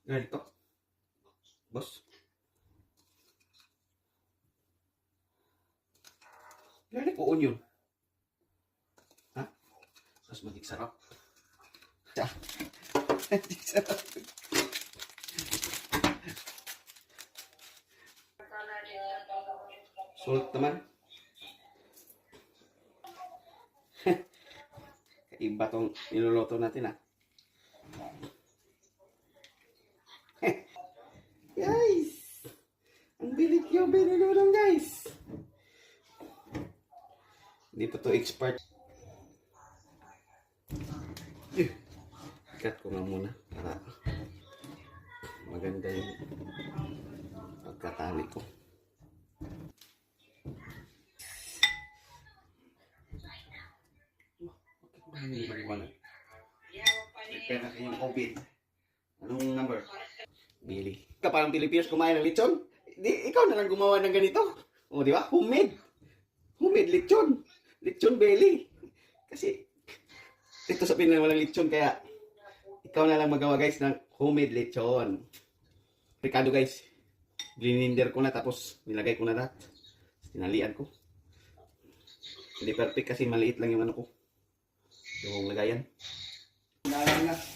Ganito. Boss. Garlic o onion? Ha? Mas maging sarap. Maging sarap. Salt naman. Iba tong niluluto natin ah. Guys! Ang bilik yung binulunong guys! Hindi pa to expert. Ikat ko nga muna para maganda yung pagkatali ko. Hindi maliwanag. Prepare na kayong COVID. Anong number? Billy. Ka parang Pilipinos kumain ng lechon? Di, ikaw na lang gumawa ng ganito. O, di ba? Homemade. Homemade lechon. Lechon belly. Kasi, ito sa Pinas walang lechon, kaya ikaw na lang magawa guys ng homemade lechon. Ricardo guys. Blininder ko na tapos nilagay ko na lahat. Tinalian ko. Hindi perfect kasi maliit lang yung ano ko. Yung lagayan. Lagayan na.